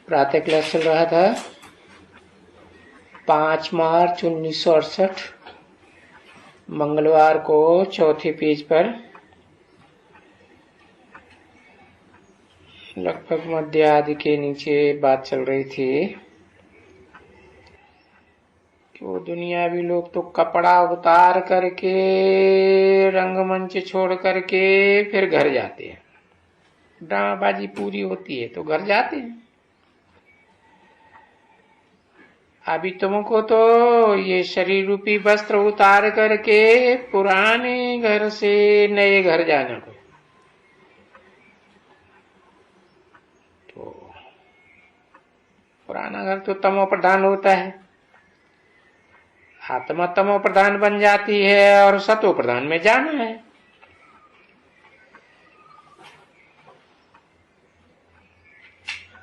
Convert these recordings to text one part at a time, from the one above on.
प्रातः क्लास चल रहा था 5 मार्च 1968 मंगलवार को चौथे पेज पर लगभग मध्य आदि के नीचे बात चल रही थी कि वो दुनियावी लोग तो कपड़ा उतार करके रंगमंच छोड़ करके फिर घर जाते हैं। ड्रामाबाजी पूरी होती है तो घर जाते हैं। अभी तुमको तो ये शरीर रूपी वस्त्र उतार करके पुराने घर से नए घर जाना को, तो पुराना घर तो तमो प्रधान होता है, आत्मा तमो प्रधान बन जाती है और सतो प्रधान में जाना है।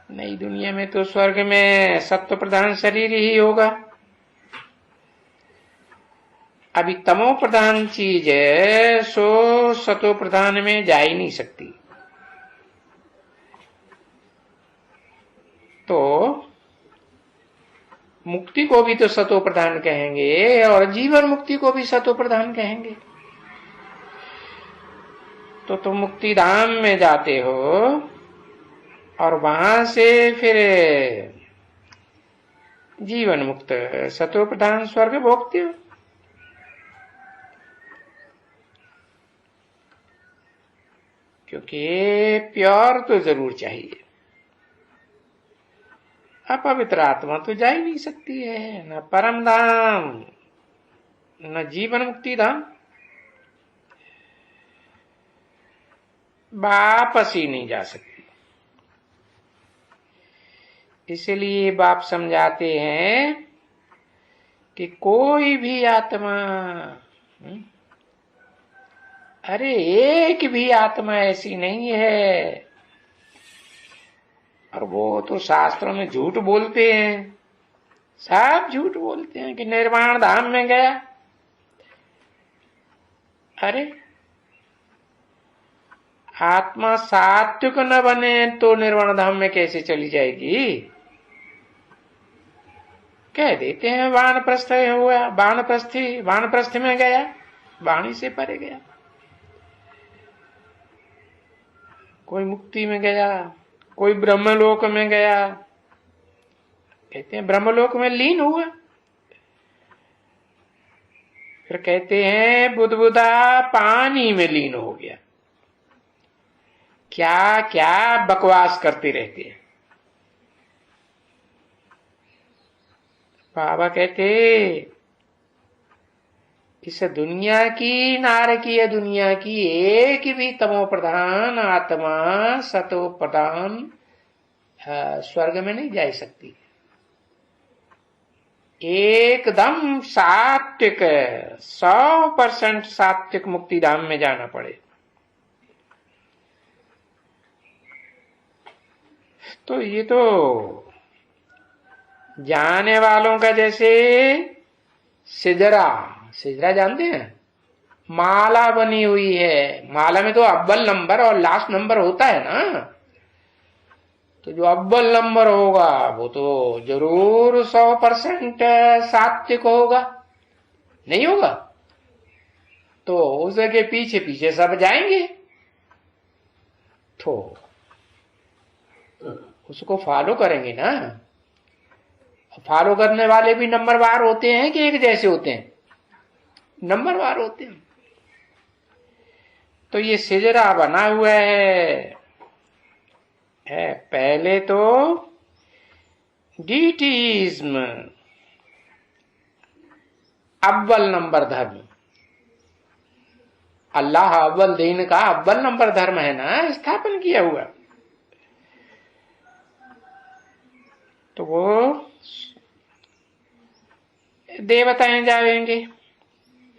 नई दुनिया में तो स्वर्ग में सत्व प्रधान शरीर ही होगा। अभी तमो प्रधान चीज है सो सतो प्रधान में जा ही नहीं सकती। तो मुक्ति को भी तो सतो प्रधान कहेंगे और जीवन मुक्ति को भी सतो प्रधान कहेंगे। तो तुम मुक्ति धाम में जाते हो और वहां से फिर जीवन मुक्त सतो प्रधान स्वर्ग भोगते हो। क्योंकि प्योर तो जरूर चाहिए। अपवित्र आत्मा तो जा ही नहीं सकती है, न परम धाम न जीवन मुक्ति धाम, वापस ही नहीं जा सकती। इसलिए बाप समझाते हैं कि कोई भी आत्मा, अरे एक भी आत्मा ऐसी नहीं है, और वो तो शास्त्रों में झूठ बोलते हैं, सब झूठ बोलते हैं कि निर्वाण धाम में गया। अरे आत्मा सात्विक न बने तो निर्वाण धाम में कैसे चली जाएगी? कह देते हैं वानप्रस्थ हुआ, वानप्रस्थ में गया, वाणी से परे गया, कोई मुक्ति में गया, कोई ब्रह्मलोक में गया, कहते हैं ब्रह्मलोक में लीन हुआ। फिर कहते हैं बुदबुदा पानी में लीन हो गया। क्या क्या बकवास करते रहते हैं। बाबा कहते इस दुनिया की, नारकीय दुनिया की एक भी तमो प्रधान आत्मा सतो प्रधान स्वर्ग में नहीं जा सकती। एकदम सात्विक 100% सात्विक मुक्ति धाम में जाना पड़े। तो ये तो जाने वालों का जैसे सिजरा जानते हैं, माला बनी हुई है। माला में तो अव्वल नंबर और लास्ट नंबर होता है ना। तो जो अव्वल नंबर होगा वो तो जरूर 100% सात्विक होगा, नहीं होगा तो उसके पीछे पीछे सब जाएंगे। तो उसको फॉलो करेंगे ना। फॉलो करने वाले भी नंबरवार होते हैं कि एक जैसे होते हैं? नंबरवार होते हैं। तो ये सिजरा बना हुआ है पहले तो डीटीज्म अव्वल नंबर धर्म, अल्लाह अव्वल दीन का अव्वल नंबर धर्म है ना स्थापन किया हुआ। तो वो देवताएं जाएंगे,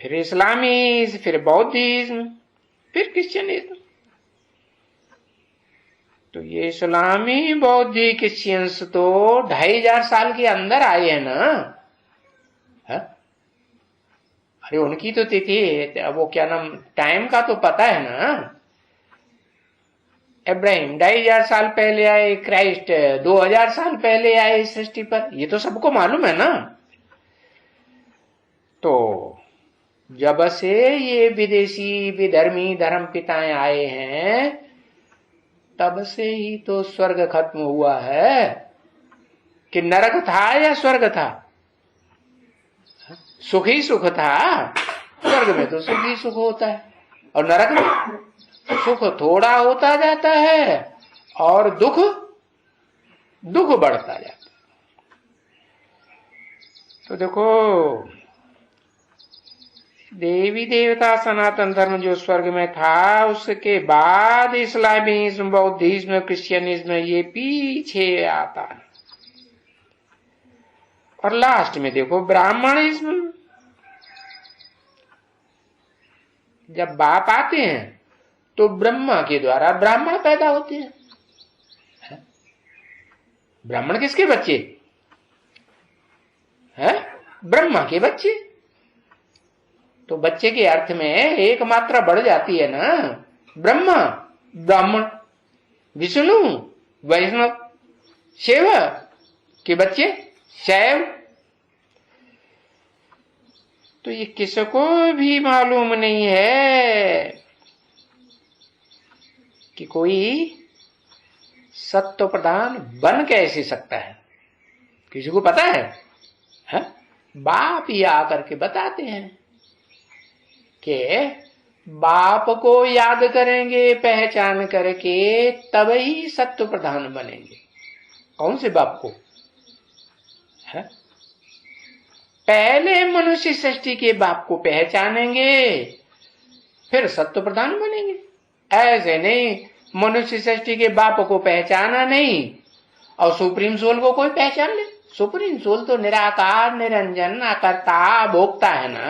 फिर इस्लामिज्म, फिर बौद्धिज्म, फिर क्रिश्चियनिज्म। तो ये इस्लामी बौद्धि क्रिश्चियंस तो 2500 साल के अंदर आए हैं ना। है? अरे उनकी तो तिथि, वो क्या नाम, टाइम का तो पता है ना। इब्राहिम 2500 साल पहले आए, क्राइस्ट 2000 साल पहले आए इस सृष्टि पर, ये तो सबको मालूम है ना। तो जब से ये विदेशी विधर्मी धर्म पिताएं आए हैं, तब से ही तो स्वर्ग खत्म हुआ है। कि नरक था या स्वर्ग था? सुख ही सुख था। स्वर्ग में तो सुख ही सुख होता है, और नरक में सुख थोड़ा होता जाता है और दुख दुख बढ़ता जाता है। तो देखो, देवी देवता सनातन धर्म जो स्वर्ग में था, उसके बाद इस्लामिज्म, बौद्धिज्म, क्रिश्चियनिज्म ये पीछे आता है। और लास्ट में देखो ब्राह्मणिज्म। जब बाप आते हैं तो ब्रह्मा के द्वारा ब्राह्मण पैदा होते हैं। ब्राह्मण किसके बच्चे हैं? ब्रह्मा के बच्चे। तो बच्चे के अर्थ में एक मात्रा बढ़ जाती है ना। ब्रह्मा ब्राह्मण, विष्णु वैष्णव, शैव के बच्चे शैव। तो ये किसको भी मालूम नहीं है कि कोई सत्व प्रधान बन कैसे सकता है। किसी को पता है? बाप ही आकर के बताते हैं कि बाप को याद करेंगे पहचान करके, तब ही सत्व प्रधान बनेंगे। कौन से बाप को? है? पहले मनुष्य सृष्टि के बाप को पहचानेंगे, फिर सत्व प्रधान बनेंगे। ऐसे नहीं मनुष्य सृष्टि के बाप को पहचाना नहीं और सुप्रीम सोल को कोई पहचान ले। सुप्रीम सोल तो निराकार निरंजन अकर्ता भोक्ता है ना।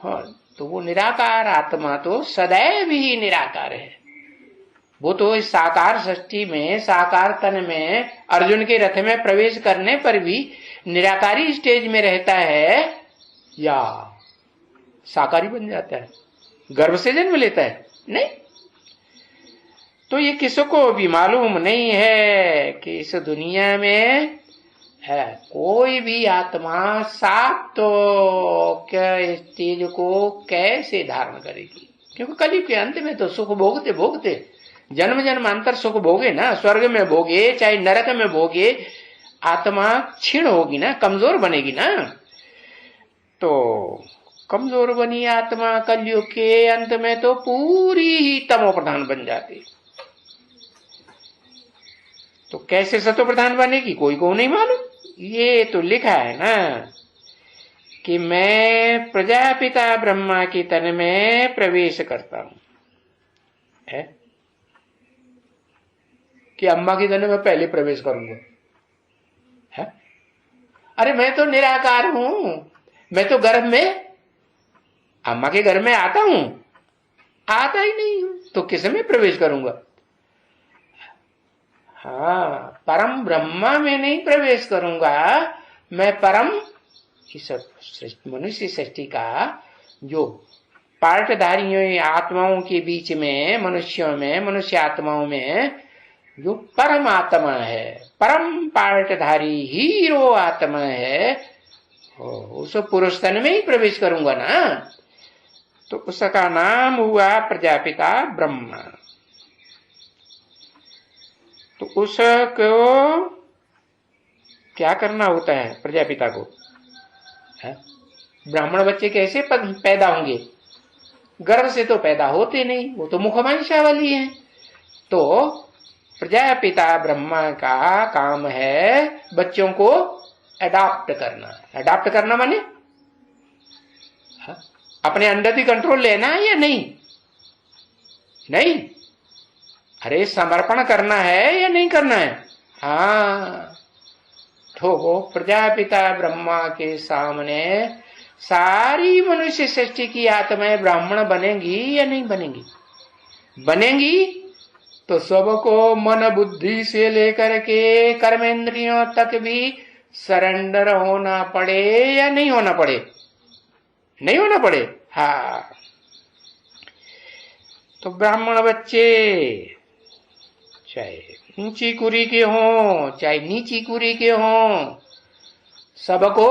हाँ, तो वो निराकार आत्मा तो सदैव ही निराकार है। वो तो इस साकार सृष्टि में, साकार तन में, अर्जुन के रथ में प्रवेश करने पर भी निराकारी स्टेज में रहता है या साकारी बन जाता है? गर्भ से जन्म लेता है? नहीं। तो ये किसको भी मालूम नहीं है कि इस दुनिया में है कोई भी आत्मा सात तो क्या स्टेज को कैसे धारण करेगी। क्योंकि कलयुग के अंत में तो सुख भोगते भोगते जन्म जन्मांतर सुख भोगे ना, स्वर्ग में भोगे चाहे नरक में भोगे, आत्मा क्षीण होगी ना, कमजोर बनेगी ना। तो कमजोर बनी आत्मा कलयुग के अंत में तो पूरी ही तमो प्रधान बन जाती। तो कैसे सतो प्रधान बनेगी कोई को नहीं मालूम। ये तो लिखा है ना कि मैं प्रजापिता ब्रह्मा की तन में प्रवेश करता हूं, है कि अम्मा की तन में पहले प्रवेश करूंगा। है? अरे मैं तो निराकार हूं, मैं तो गर्भ में अम्मा के घर में आता हूं, आता ही नहीं हूं, तो किस में प्रवेश करूंगा? हाँ, परम ब्रह्मा में नहीं प्रवेश करूंगा, मैं परम मनुष्य सृष्टि का जो पार्टधारियों आत्माओं के बीच में, मनुष्यों में, मनुष्य आत्माओं में जो परम आत्मा है, परम पार्टधारी हीरो आत्मा है, उस पुरुष तन में ही प्रवेश करूंगा ना। तो उसका नाम हुआ प्रजापिता ब्रह्मा। तो उसको क्या करना होता है प्रजापिता को? है? ब्राह्मण बच्चे कैसे पैदा होंगे? गर्भ से तो पैदा होते नहीं, वो तो मुखवंशावली है। तो प्रजापिता ब्रह्मा का काम है बच्चों को अडॉप्ट करना। अडॉप्ट करना माने अपने अंडर की कंट्रोल लेना है या नहीं? नहीं। अरे समर्पण करना है या नहीं करना है? हाँ। तो प्रजापिता ब्रह्मा के सामने सारी मनुष्य सृष्टि की आत्माएं ब्राह्मण बनेंगी या नहीं बनेंगी? बनेंगी तो सबको मन बुद्धि से लेकर के कर्मेंद्रियों तक भी सरेंडर होना पड़े या नहीं होना पड़े? नहीं होना पड़े। हाँ। तो ब्राह्मण बच्चे चाहे ऊंची कुरी के हों चाहे नीची कुरी के हों, सबको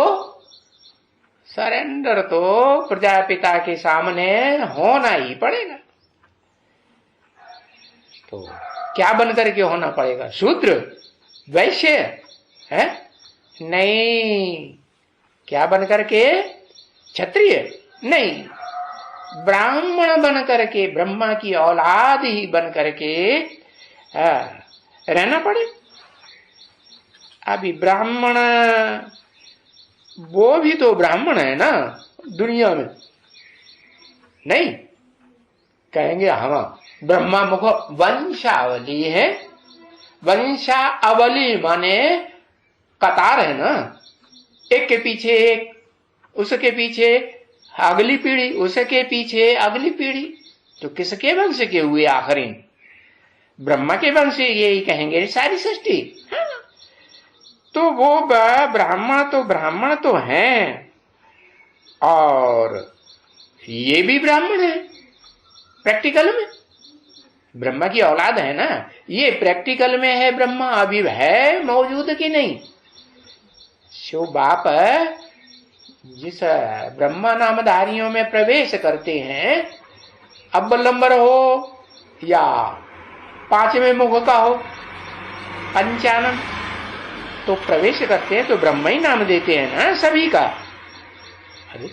सरेंडर तो प्रजापिता के सामने होना ही पड़ेगा। तो क्या बनकर के होना पड़ेगा? शूद्र, वैश्य है? नहीं। क्या बनकर के? क्षत्रिय नहीं, ब्राह्मण बनकर के, ब्रह्मा की औलाद ही बनकर के रहना पड़े। अभी ब्राह्मण, वो भी तो ब्राह्मण है ना दुनिया में, नहीं? कहेंगे हम ब्रह्मा मुख वंशावली है। वंशावली माने कतार है ना, एक के पीछे एक, उसके पीछे अगली पीढ़ी, उसके पीछे अगली पीढ़ी। तो किसके वंश के हुए आखिरी? ब्रह्मा के वंश, यही कहेंगे सारी सृष्टि। हाँ। तो वो ब्राह्मण तो हैं, और ये भी ब्राह्मण है प्रैक्टिकल में। ब्रह्मा की औलाद है ना, ये प्रैक्टिकल में है ब्रह्मा, अभी है मौजूद कि नहीं? जो बाप जिस ब्रह्मा नामधारियों में प्रवेश करते हैं, अव्वल नंबर हो या पांचवें मुख का हो, पंचानन, तो प्रवेश करते हैं तो ब्रह्मा ही नाम देते हैं ना सभी का। अरे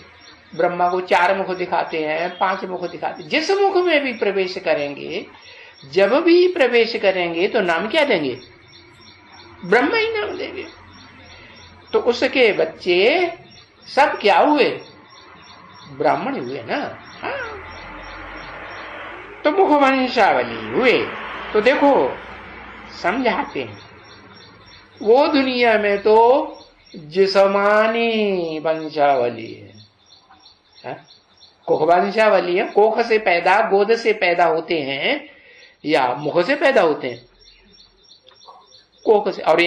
ब्रह्मा को 4 मुख दिखाते हैं, 5 मुख दिखाते हैं। जिस मुख में भी प्रवेश करेंगे, जब भी प्रवेश करेंगे तो नाम क्या देंगे? ब्रह्मा ही नाम देंगे। तो उसके बच्चे सब क्या हुए? ब्राह्मण हुए ना। हाँ। तो मुख वंशावली हुए। तो देखो समझाते हैं, वो दुनिया में तो जिस्मानी वंशावली है, कोख वंशावली है। कोख से पैदा, गोद से पैदा होते हैं या मुख से पैदा होते हैं? कोख से। और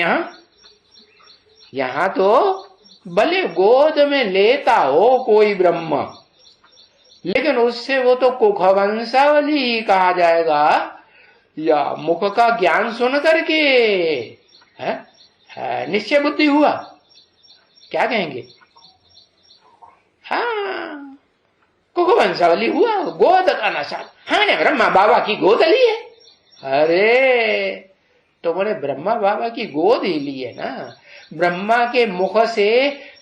यहां तो भले गोद में लेता हो कोई ब्रह्मा, लेकिन उससे वो तो कोख वंशावली ही कहा जाएगा, या मुख का ज्ञान सुन करके निश्चय बुद्धि हुआ, क्या कहेंगे? हाँ, कोख वंशावली हुआ, गोद का नशा। हाँ ने ब्रह्मा बाबा की गोद ली है। अरे तुमने ब्रह्मा बाबा की गोद ही ली है ना। ब्रह्मा के मुख से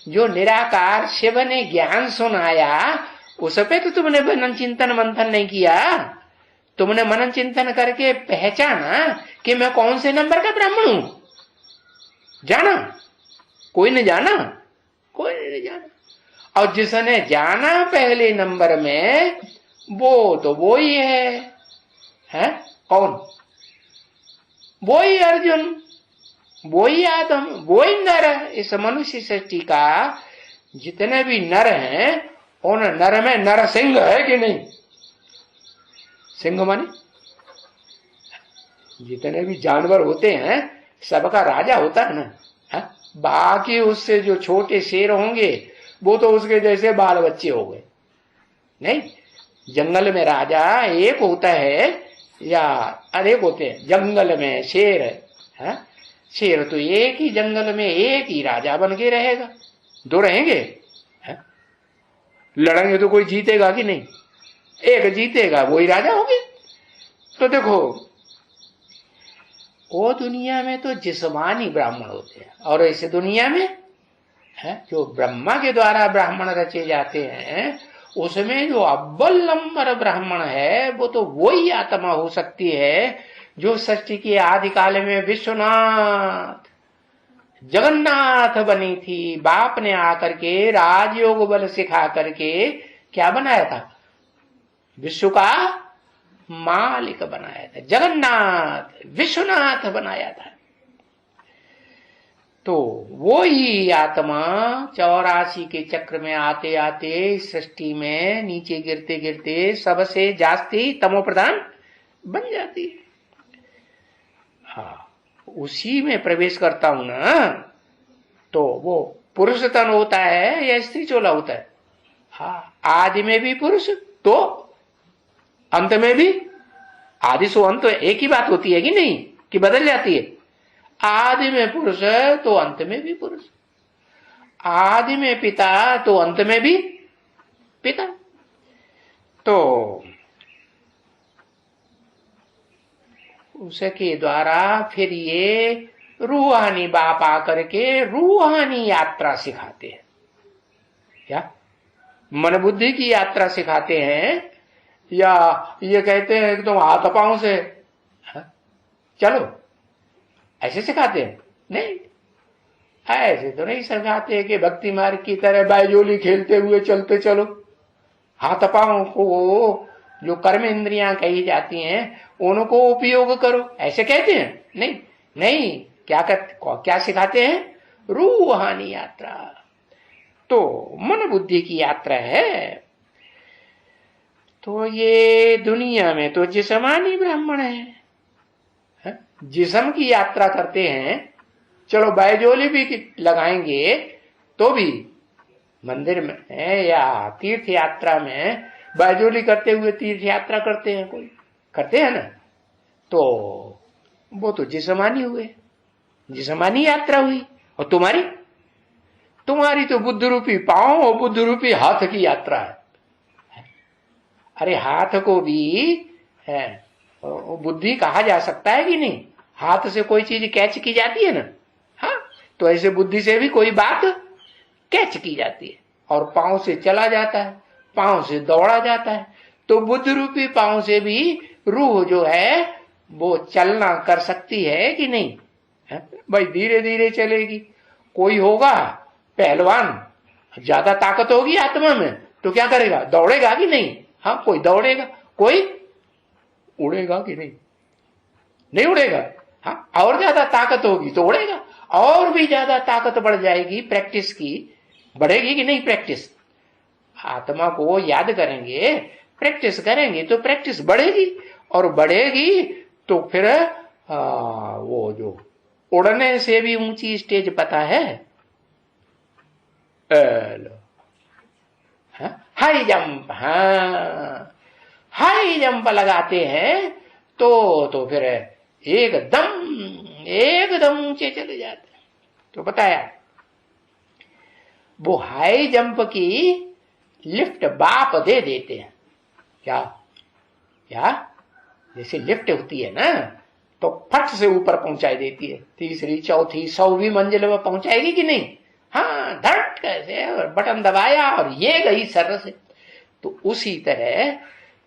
जो निराकार शिव ने ज्ञान सुनाया, उस पे तो तुमने मनन चिंतन मंथन नहीं किया। तुमने मनन चिंतन करके पहचाना कि मैं कौन से नंबर का ब्राह्मण हूं। जाना? कोई ने जाना? कोई नहीं जाना। और जिसने जाना पहले नंबर में, वो तो वो ही है? कौन? वो ही अर्जुन, वो ही आदम, वो ही नर। इस मनुष्य सृष्टि का जितने भी नर हैं, उन नर में नर सिंह है कि नहीं? सिंह माने जितने भी जानवर होते हैं, सबका राजा होता है ना। है? बाकी उससे जो छोटे शेर होंगे, वो तो उसके जैसे बाल बच्चे हो गए। नहीं, जंगल में राजा एक होता है या अनेक होते हैं? जंगल में शेर है, शेर तो एक ही जंगल में एक ही राजा बन के रहेगा। 2 रहेंगे? है? लड़ेंगे तो कोई जीतेगा कि नहीं? एक जीतेगा, वही राजा होगी। तो देखो, वो दुनिया में तो जिस्मानी ब्राह्मण होते हैं, और ऐसे दुनिया में जो ब्रह्मा के द्वारा ब्राह्मण रचे जाते हैं, उसमें जो अव्वल नंबर ब्राह्मण है, वो तो वही आत्मा हो सकती है जो सृष्टि के आदि काल में विश्वनाथ जगन्नाथ बनी थी। बाप ने आकर के राजयोग बल सिखा करके क्या बनाया था? विश्व का मालिक बनाया था, जगन्नाथ विश्वनाथ बनाया था। तो वो ही आत्मा 84 के चक्र में आते आते सृष्टि में नीचे गिरते गिरते सबसे जास्ती तमो प्रधान बन जाती है। हाँ, उसी में प्रवेश करता हूं ना, तो वो पुरुष तन होता है या स्त्री चोला होता है? हाँ, आदि में भी पुरुष, तो अंत में भी। आदि सो अंत एक ही बात होती है कि नहीं? कि बदल जाती है? आदि में पुरुष तो अंत में भी पुरुष, आदि में पिता तो अंत में भी पिता। तो उसके द्वारा फिर ये रूहानी बाप आकर के रूहानी यात्रा सिखाते हैं। क्या मन बुद्धि की यात्रा सिखाते हैं, या ये कहते हैं तुम हाथ पांव से चलो, ऐसे सिखाते हैं? नहीं, ऐसे तो नहीं सिखाते कि भक्ति मार्ग की तरह बायजोली खेलते हुए चलते चलो। हाथ पांव को जो कर्म इंद्रियां कही जाती हैं उनको उपयोग करो, ऐसे कहते हैं? नहीं नहीं, क्या सिखाते हैं? रूहानी यात्रा। तो मन बुद्धि की यात्रा है। तो ये दुनिया में तो जिस्मानी ब्राह्मण है, जिस्म की यात्रा करते हैं। चलो बायजोली भी लगाएंगे तो भी मंदिर में है या तीर्थ यात्रा में बायजोली करते हुए तीर्थ यात्रा करते हैं, कोई करते हैं ना, तो वो तो जिस्मानी हुए, जिस्मानी यात्रा हुई। और तुम्हारी तो बुद्ध रूपी पांव और बुद्ध रूपी हाथ की यात्रा है। अरे हाथ को भी है बुद्धि कहा जा सकता है कि नहीं? हाथ से कोई चीज कैच की जाती है ना, हाँ, तो ऐसे बुद्धि से भी कोई बात कैच की जाती है और पांव से चला जाता है, पांव से दौड़ा जाता है। तो बुद्ध रूपी पांव से भी रूह जो है वो चलना कर सकती है कि नहीं? है? भाई धीरे धीरे चलेगी। कोई होगा पहलवान, ज्यादा ताकत होगी आत्मा में, तो क्या करेगा? दौड़ेगा कि नहीं? हाँ, कोई दौड़ेगा, कोई उड़ेगा कि नहीं? नहीं उड़ेगा। हाँ, और ज्यादा ताकत होगी तो उड़ेगा, और भी ज्यादा ताकत बढ़ जाएगी, प्रैक्टिस की बढ़ेगी कि नहीं? प्रैक्टिस, आत्मा को याद करेंगे, प्रैक्टिस करेंगे तो प्रैक्टिस बढ़ेगी, और बढ़ेगी तो फिर वो जो उड़ने से भी ऊंची स्टेज पता है, हाई जंप। हाँ, हाई जंप लगाते हैं तो फिर एकदम ऊंचे चले जाते हैं। तो बताया वो हाई जंप की लिफ्ट बाप दे देते हैं। क्या क्या जैसे लिफ्ट होती है ना, तो फट से ऊपर पहुंचाई देती है, तीसरी चौथी 100वीं मंजिल में पहुंचाएगी कि नहीं? हाँ, धट कैसे, और बटन दबाया और ये गई सर से। तो उसी तरह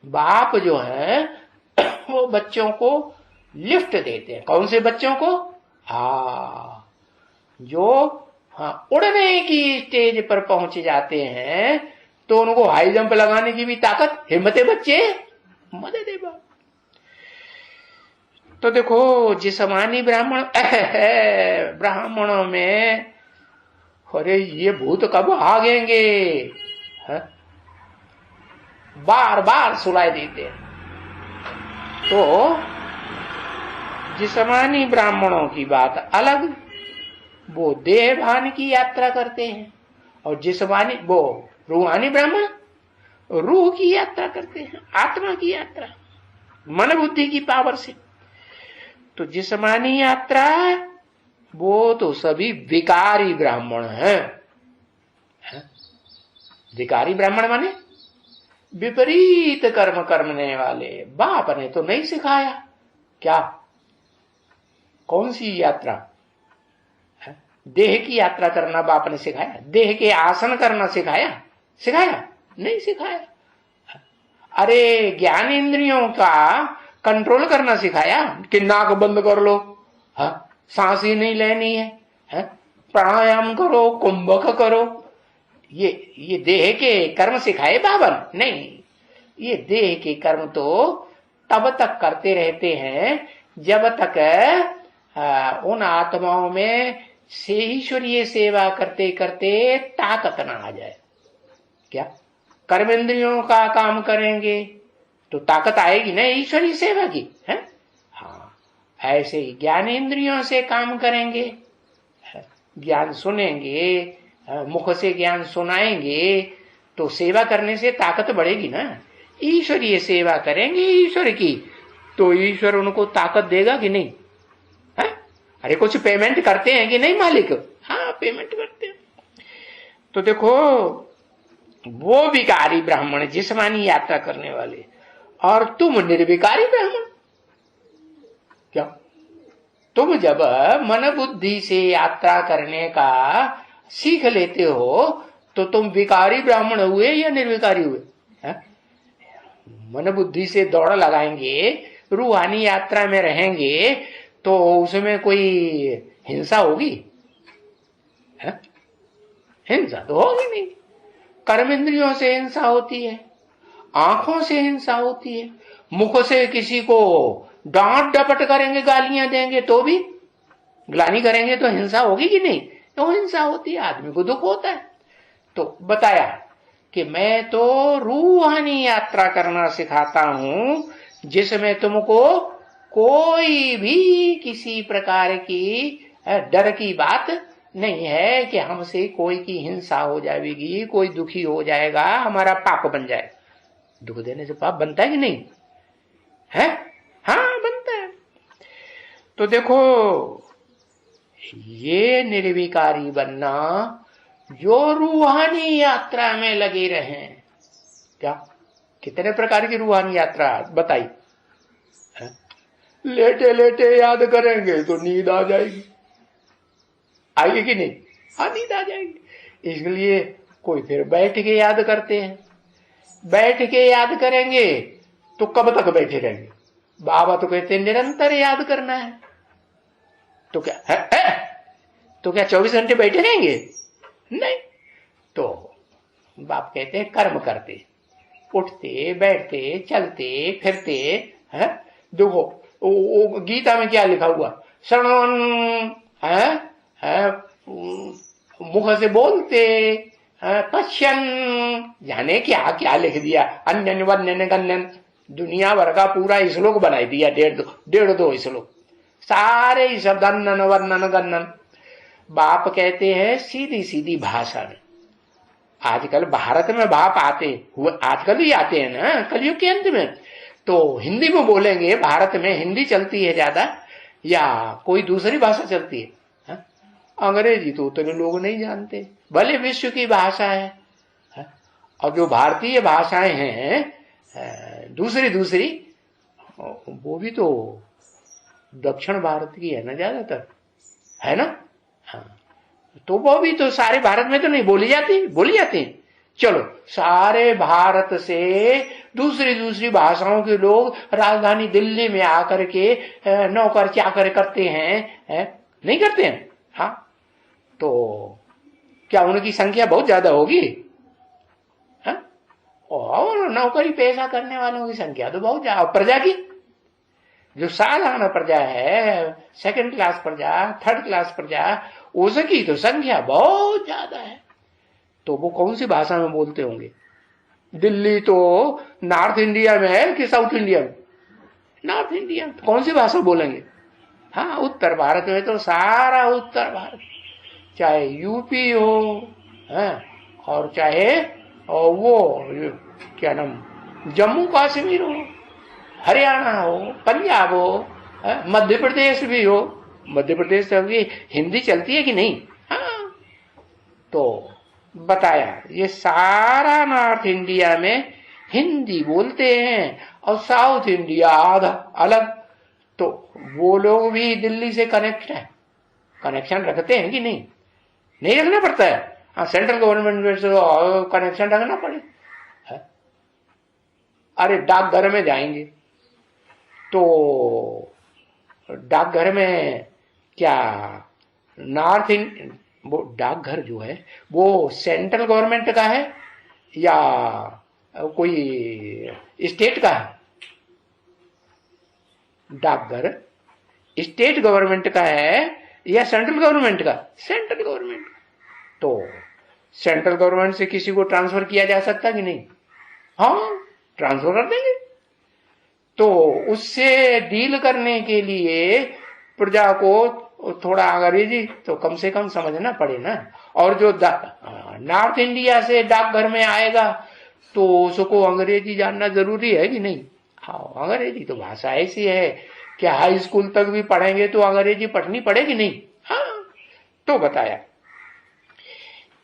बाप जो है वो बच्चों को लिफ्ट देते हैं। कौन से बच्चों को? जो उड़ने की स्टेज पर पहुंच जाते हैं, तो उनको हाई जंप लगाने की भी ताकत, हिम्मते बच्चे, मदद है बाप। तो देखो जिस्मानी ब्राह्मणों में, अरे ये भूत कब भागेंगे, बार बार सुनाई देते हैं। तो जिस्मानी ब्राह्मणों की बात अलग, वो देह भान की यात्रा करते हैं, और जिस्मानी वो रूहानी ब्राह्मण रूह की यात्रा करते हैं, आत्मा की यात्रा मन बुद्धि की पावर से। तो जिस्मानी यात्रा वो तो सभी विकारी ब्राह्मण हैं। विकारी ब्राह्मण माने विपरीत कर्म करने वाले। बाप ने तो नहीं सिखाया। क्या? कौन सी यात्रा? देह की यात्रा करना बाप ने सिखाया? देह के आसन करना सिखाया? नहीं सिखाया। अरे ज्ञान इंद्रियों का कंट्रोल करना सिखाया कि नाक बंद कर लो, सांस ही नहीं लेनी है, प्राणायाम करो, कुंभक करो। ये देह के कर्म सिखाए बाबन? नहीं, ये देह के कर्म तो तब तक करते रहते हैं जब तक उन आत्माओं में से ईश्वरीय सेवा करते करते ताकत ना आ जाए। क्या? कर्म इंद्रियों का काम करेंगे तो ताकत आएगी ना ईश्वरीय सेवा की, है? हाँ, ऐसे ही ज्ञान इंद्रियों से काम करेंगे, ज्ञान सुनेंगे, मुख से ज्ञान सुनाएंगे, तो सेवा करने से ताकत बढ़ेगी ना। ईश्वरीय सेवा करेंगे ईश्वर की, तो ईश्वर उनको ताकत देगा कि नहीं? अरे कुछ पेमेंट करते हैं कि नहीं मालिक? हाँ पेमेंट करते हैं। तो देखो वो विकारी ब्राह्मण जिस्मानी यात्रा करने वाले, और तुम निर्विकारी ब्राह्मण। क्या तुम जब मन बुद्धि से यात्रा करने का सीख लेते हो तो तुम विकारी ब्राह्मण हुए या निर्विकारी हुए? है? मन बुद्धि से दौड़ लगाएंगे, रूहानी यात्रा में रहेंगे, तो उसमें कोई हिंसा होगी? है? हिंसा तो होगी नहीं। कर्म इंद्रियों से हिंसा होती है, आंखों से हिंसा होती है, मुख से किसी को डांट डपट करेंगे, गालियां देंगे तो भी, ग्लानि करेंगे तो हिंसा होगी कि नहीं? तो हिंसा होती है, आदमी को दुख होता है। तो बताया कि मैं तो रूहानी यात्रा करना सिखाता हूं, जिसमें तुमको कोई भी किसी प्रकार की डर की बात नहीं है कि हमसे कोई की हिंसा हो जाएगी, कोई दुखी हो जाएगा, हमारा पाप बन जाए। दुख देने से पाप बनता है कि नहीं है? हाँ बनता है। तो देखो ये निर्विकारी बनना, जो रूहानी यात्रा में लगे रहे। क्या कितने प्रकार की रूहानी यात्रा बताई? लेटे लेटे याद करेंगे तो नींद आ जाएगी, आएगी कि नहीं? हाँ नींद आ जाएगी। इसलिए कोई फिर बैठ के याद करते हैं, बैठ के याद करेंगे तो कब तक बैठे रहेंगे? बाबा तो कहते हैं निरंतर याद करना है। तो क्या है? तो क्या 24 घंटे बैठे रहेंगे? नहीं। तो बाप कहते हैं कर्म करते, उठते बैठते चलते फिरते है। देखो वो गीता में क्या लिखा हुआ? श्रवण है, मुख से बोलते, पश्यन, जाने क्या क्या लिख दिया, अन्यन वर्णन गन्यन, दुनिया भर का पूरा श्लोक बनाई दिया, डेढ़ दो श्लोक, सारे ही शब्द अन्नन वर्णन गन्नन। बाप कहते हैं सीधी सीधी भाषा में। आजकल भारत में बाप आते हुए, आजकल ही आते हैं ना कलयुग के अंत में, तो हिंदी में बोलेंगे। भारत में हिंदी चलती है ज्यादा या कोई दूसरी भाषा चलती है? अंग्रेजी तो उतने लोग नहीं जानते, भले विश्व की भाषा है। और जो भारतीय भाषाएं हैं दूसरी दूसरी, वो भी तो दक्षिण भारत की है ना ज्यादातर, है ना? हाँ, तो वो भी तो सारे भारत में तो नहीं बोली जाती। चलो सारे भारत से दूसरी दूसरी भाषाओं के लोग राजधानी दिल्ली में आकर के नौकर चाकर करते हैं, नहीं करते हैं? हाँ, तो क्या उनकी संख्या बहुत ज्यादा होगी? और नौकरी पेशा करने वालों की संख्या तो बहुत ज्यादा। प्रजा की जो साधारण प्रजा है, सेकंड क्लास प्रजा, थर्ड क्लास प्रजा, उसकी तो संख्या बहुत ज्यादा है। तो वो कौन सी भाषा में बोलते होंगे? दिल्ली तो नॉर्थ इंडिया में है कि साउथ इंडिया में? नॉर्थ इंडिया में। तो कौन सी भाषा बोलेंगे? हाँ, उत्तर भारत में तो सारा उत्तर भारत, चाहे यूपी हो और चाहे वो क्या नाम, जम्मू कश्मीर हो, हरियाणा हो, पंजाब हो, मध्य प्रदेश भी हो। मध्य प्रदेश में भी हिंदी चलती है कि नहीं? हाँ, तो बताया ये सारा नॉर्थ इंडिया में हिंदी बोलते हैं और साउथ इंडिया आधा अलग। तो वो लोग भी दिल्ली से कनेक्शन रखते हैं कि नहीं? नहीं रखना पड़ता है। हाँ, सेंट्रल गवर्नमेंट में से कनेक्शन रखना पड़े। अरे डाकघर में जाएंगे तो डाकघर में क्या नॉर्थ इंडिया, वो डाकघर जो है वो सेंट्रल गवर्नमेंट का है या कोई स्टेट का है? डाकघर स्टेट गवर्नमेंट का है या सेंट्रल गवर्नमेंट का? Central government. तो सेंट्रल गवर्नमेंट से किसी को ट्रांसफर किया जा सकता कि नहीं? हाँ, ट्रांसफर कर देंगे। तो उससे डील करने के लिए प्रजा को थोड़ा अंग्रेजी तो कम से कम समझना पड़े ना। और जो नॉर्थ इंडिया से डाकघर में आएगा तो उसको अंग्रेजी जानना जरूरी है कि नहीं? हाँ, अंग्रेजी तो भाषा ऐसी है क्या हाई स्कूल तक भी पढ़ेंगे तो अंग्रेजी पढ़नी पड़ेगी नहीं? हाँ, तो बताया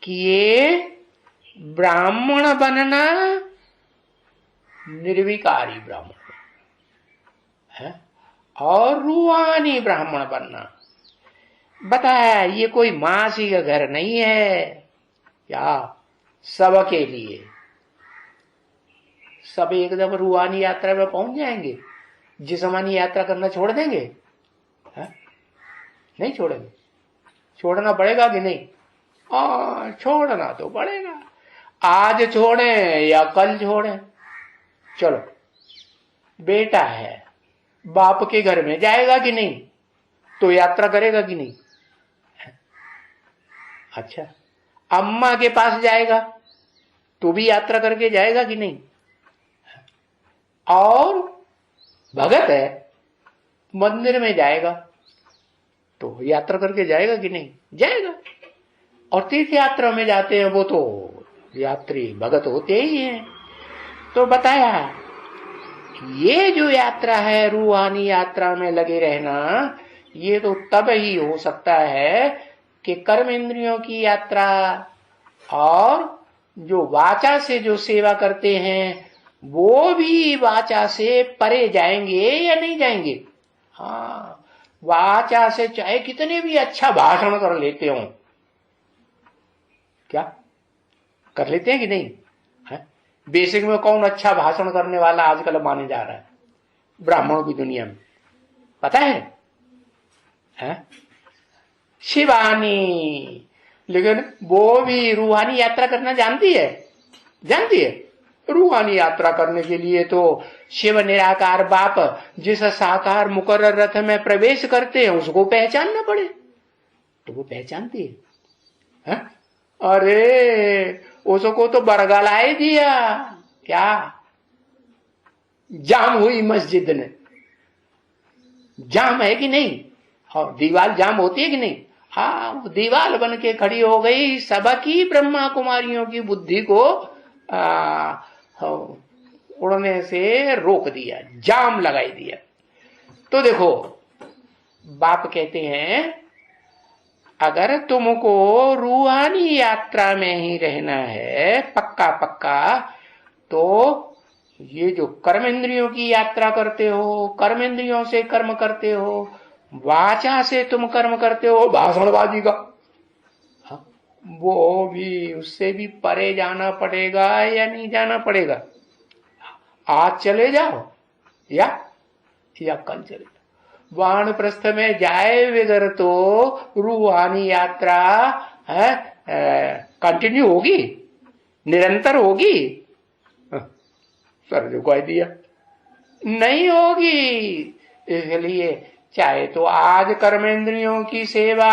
कि ये ब्राह्मण बनना निर्विकारी ब्राह्मण है और रूहानी ब्राह्मण बनना। बताया ये कोई मासी का घर नहीं है, क्या सबके लिए। सब एकदम रूहानी यात्रा में पहुंच जाएंगे, जिस्मानी यात्रा करना छोड़ देंगे? है? नहीं छोड़ेंगे। छोड़ना पड़ेगा कि नहीं? छोड़ना तो पड़ेगा। आज छोड़ें या कल छोड़ें। चलो, बेटा है, बाप के घर में जाएगा कि नहीं? तो यात्रा करेगा कि नहीं? अच्छा, अम्मा के पास जाएगा तो भी यात्रा करके जाएगा कि नहीं? और भगत है, मंदिर में जाएगा तो यात्रा करके जाएगा कि नहीं? जाएगा। और तीर्थ यात्रा में जाते हैं वो तो यात्री भगत होते ही हैं। तो बताया ये जो यात्रा है, रूहानी यात्रा में लगे रहना, ये तो तब ही हो सकता है कि कर्म इंद्रियों की यात्रा और जो वाचा से जो सेवा करते हैं वो भी वाचा से परे जाएंगे या नहीं जाएंगे? हाँ, वाचा से चाहे कितने भी अच्छा भाषण कर लेते हो, क्या कर लेते हैं कि नहीं? है? बेसिक में कौन अच्छा भाषण करने वाला आजकल माने जा रहा है ब्राह्मणों की दुनिया में, पता है? शिवानी। लेकिन वो भी रूहानी यात्रा करना जानती है? जानती है? रूहानी यात्रा करने के लिए तो शिव निराकार बाप जिस साकार मुकर्रर रथ में प्रवेश करते हैं उसको पहचानना पड़े, तो वो पहचानती है? अरे उसको तो बरगलाए दिया, क्या जाम हुई मस्जिद ने। जाम है कि नहीं? और दीवार जाम होती है कि नहीं? हाँ, दीवार बन के खड़ी हो गई, सबकी ब्रह्मा कुमारियों की बुद्धि को उड़ने से रोक दिया, जाम लगाई दिया। तो देखो, बाप कहते हैं अगर तुमको रूहानी यात्रा में ही रहना है पक्का पक्का, तो ये जो कर्म इंद्रियों की यात्रा करते हो, कर्म इंद्रियों से कर्म करते हो, वाचा से तुम कर्म करते हो भाषणबाजी का, वो भी उससे भी परे जाना पड़ेगा या नहीं जाना पड़ेगा? आज चले जाओ या कल चले जाओ। वानप्रस्थ में जाए बगैर तो रूहानी यात्रा कंटिन्यू होगी, निरंतर होगी? सर जो कह दिया नहीं होगी। इसलिए चाहे तो आज कर्मेंद्रियों की सेवा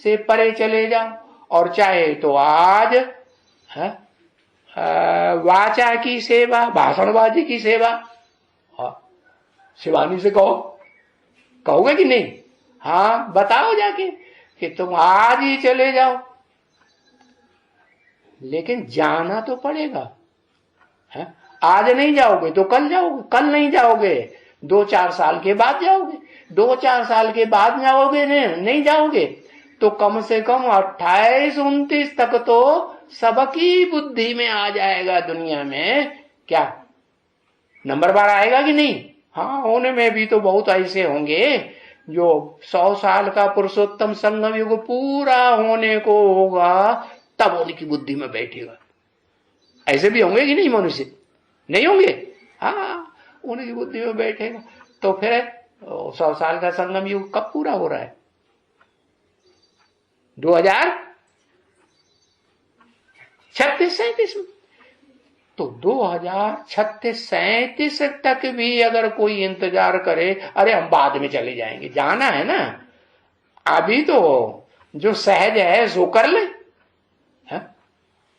से परे चले जाओ और चाहे तो आज वाचा की सेवा, भाषणबाजी की सेवा। शिवानी से कहो, कहोगे कि नहीं? हाँ, बताओ जाके कि तुम आज ही चले जाओ, लेकिन जाना तो पड़ेगा। है? आज नहीं जाओगे तो कल जाओगे, कल नहीं जाओगे 2-4 साल के बाद जाओगे, 2-4 साल के बाद जाओगे, नहीं जाओगे तो कम से कम 28-29 तक तो सबकी बुद्धि में आ जाएगा दुनिया में। क्या नंबर बार आएगा कि नहीं? हाँ, होने में भी तो बहुत ऐसे होंगे जो 100 साल का पुरुषोत्तम संगम युग पूरा होने को होगा तब उनकी बुद्धि में बैठेगा। ऐसे भी होंगे कि नहीं मनुष्य? नहीं होंगे? हाँ, उनकी बुद्धि में बैठेगा। तो फिर 100 साल का संगम युग कब पूरा हो रहा है? 2036-37 में। तो 2036-37 तक भी अगर कोई इंतजार करे, अरे हम बाद में चले जाएंगे, जाना है ना, अभी तो जो सहज है सो कर ले।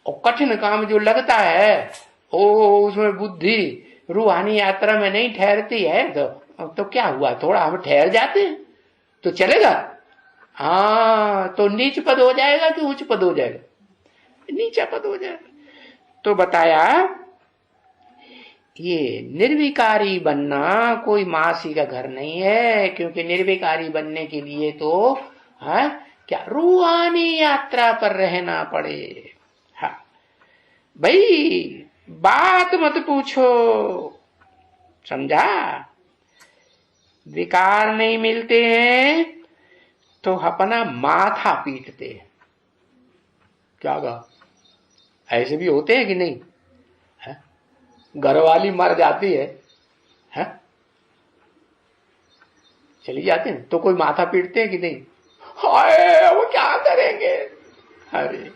और कठिन काम जो लगता है उसमें बुद्धि रूहानी यात्रा में नहीं ठहरती है तो क्या हुआ, थोड़ा हम ठहर जाते हैं तो चलेगा। हाँ, तो नीच पद हो जाएगा कि उच्च पद हो जाएगा? नीचा पद हो जाएगा। तो बताया ये निर्विकारी बनना कोई मासी का घर नहीं है, क्योंकि निर्विकारी बनने के लिए तो है क्या रूहानी यात्रा पर रहना पड़े। हाँ भाई, बात मत पूछो, समझा? विकार नहीं मिलते हैं तो अपना माथा पीटते हैं। क्या कहा? ऐसे भी होते हैं कि नहीं? घरवाली मर जाती है, चली जाते हैं तो कोई माथा पीटते हैं कि नहीं? हाय वो क्या करेंगे, अरे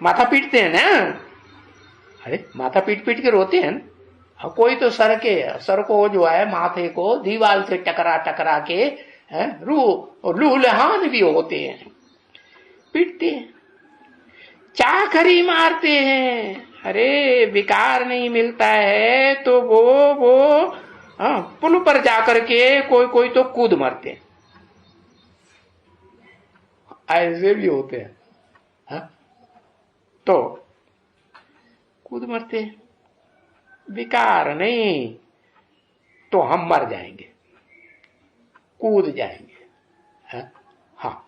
माथा पीटते हैं ना। अरे माथा पीट पीट के रोते हैं ना। कोई तो सर को जो है माथे को दीवार से टकरा टकरा के लूलहान भी होते हैं, पीटते हैं, चाकरी मारते हैं। अरे विकार नहीं मिलता है तो वो पुल पर जाकर के कोई कोई तो कूद मरते हैं, ऐसे भी होते हैं। तो कूद मरते हैं, विकार नहीं तो हम मर जाएंगे, कूद जाएंगे। हाँ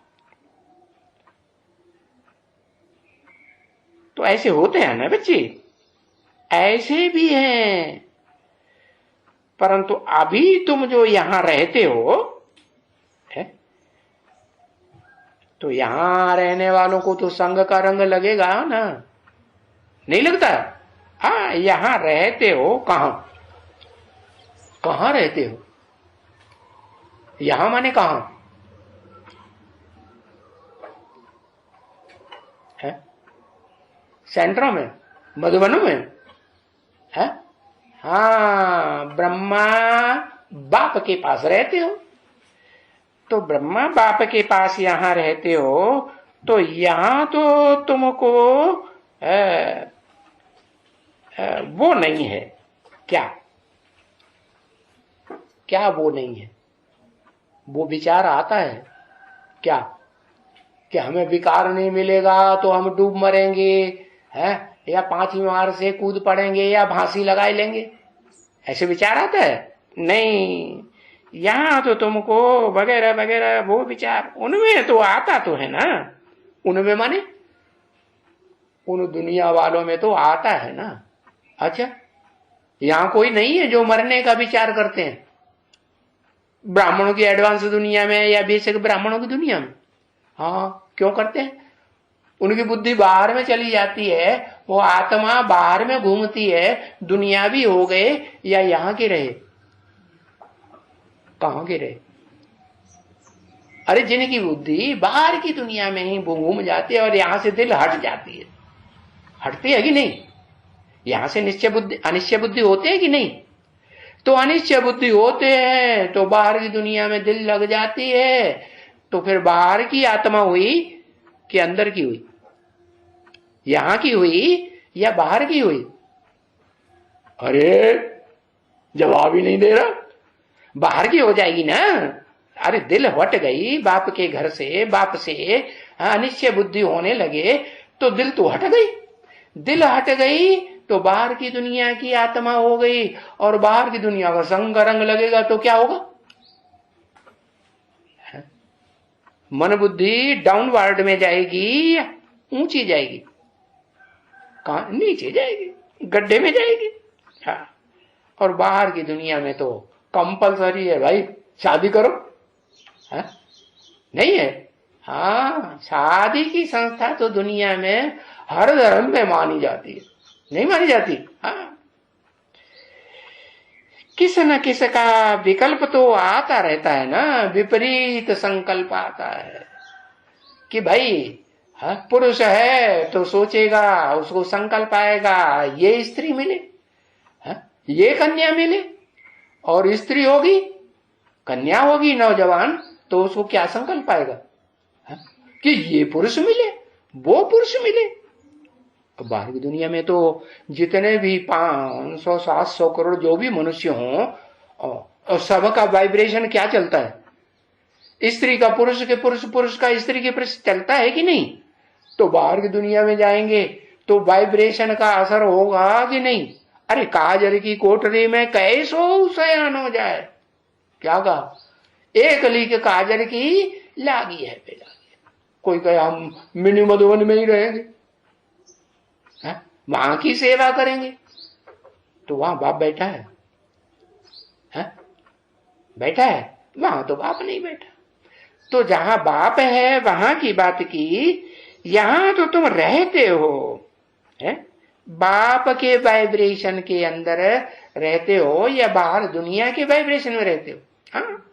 तो ऐसे होते हैं ना बच्चे, ऐसे भी हैं। परंतु अभी तुम जो यहां रहते हो है, तो यहां रहने वालों को तो संग का रंग लगेगा ना, नहीं लगता? हाँ यहां रहते हो, कहां रहते हो? यहां माने कहां है? सेंटरों में, मधुबनों में है? हाँ ब्रह्मा बाप के पास रहते हो। तो ब्रह्मा बाप के पास यहां रहते हो तो यहां तो तुमको वो नहीं है। क्या क्या वो नहीं है? वो विचार आता है क्या कि हमें विकार नहीं मिलेगा तो हम डूब मरेंगे, है या 5वीं बार से कूद पड़ेंगे या फांसी लगाए लेंगे, ऐसे विचार आता है? नहीं, यहां तो तुमको वगैरह वगैरह वो विचार उनमें तो आता तो है ना। उनमें माने उन दुनिया वालों में तो आता है ना। अच्छा, यहां कोई नहीं है जो मरने का विचार करते हैं? ब्राह्मणों की एडवांस दुनिया में या बेसिक ब्राह्मणों की दुनिया में? हाँ, क्यों करते हैं? उनकी बुद्धि बाहर में चली जाती है, वो आत्मा बाहर में घूमती है। दुनियावी हो गए या यहां के रहे? कहां के रहे? अरे जिनकी बुद्धि बाहर की दुनिया में ही घूम जाती है और यहां से दिल हट जाती है, हटती है कि नहीं? यहां से निश्चय बुद्धि अनिश्चय बुद्धि होते हैं कि नहीं? तो अनिश्चय बुद्धि होते हैं तो बाहर की दुनिया में दिल लग जाती है। तो फिर बाहर की आत्मा हुई कि अंदर की हुई? यहां की हुई या बाहर की हुई? अरे जवाब ही नहीं दे रहा। बाहर की हो जाएगी ना। अरे दिल हट गई बाप के घर से, बाप से अनिश्चय बुद्धि होने लगे तो दिल तो हट गई। दिल हट गई तो बाहर की दुनिया की आत्मा हो गई, और बाहर की दुनिया का संग रंग लगेगा तो क्या होगा? मन बुद्धि डाउनवर्ड में जाएगी या ऊंची जाएगी? कहां? नीचे जाएगी, गड्ढे में जाएगी। हाँ, और बाहर की दुनिया में तो कंपलसरी है भाई, शादी करो। है? नहीं है? हाँ, शादी की संस्था तो दुनिया में हर धर्म में मानी जाती है, नहीं मानी जाती? हाँ, किस न किस का विकल्प तो आता रहता है ना, विपरीत संकल्प आता है कि भाई पुरुष है तो सोचेगा, उसको संकल्प आएगा ये स्त्री मिले, ये कन्या मिले, और स्त्री होगी, कन्या होगी नौजवान, तो उसको क्या संकल्प आएगा कि ये पुरुष मिले, वो पुरुष मिले। बाहर की दुनिया में तो जितने भी 500-700 करोड़ जो भी मनुष्य हों, और सबका वाइब्रेशन क्या चलता है? स्त्री का पुरुष के पुरुष, पुरुष का स्त्री के पुरुष चलता है कि नहीं? तो बाहर की दुनिया में जाएंगे तो वाइब्रेशन का असर होगा कि नहीं? अरे काजर की कोठरी में कैसो शयन हो जाए, क्या कहा, एक लीक काजर की लागी है पे लागी। कोई कहे हम मिनी मधुबन में ही रहेंगे, वहां की सेवा करेंगे, तो वहां बाप बैठा है? बैठा है? वहां तो बाप नहीं बैठा। तो जहां बाप है वहां की बात की, यहां तो तुम रहते हो, है? बाप के वाइब्रेशन के अंदर रहते हो या बाहर दुनिया के वाइब्रेशन में रहते हो? हाँ,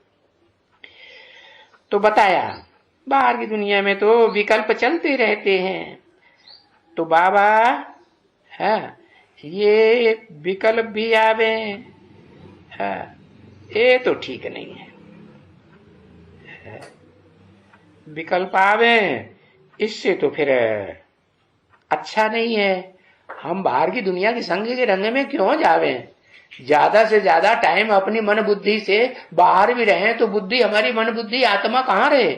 तो बताया बाहर की दुनिया में तो विकल्प चलते रहते हैं। तो बाबा है ये विकल्प भी आवे, ये तो ठीक नहीं है। विकल्प आवे इससे तो फिर अच्छा नहीं है। हम बाहर की दुनिया के संग के रंग में क्यों जावे? ज्यादा से ज्यादा टाइम अपनी मन बुद्धि से बाहर भी रहे तो बुद्धि हमारी मन बुद्धि आत्मा कहाँ रहे?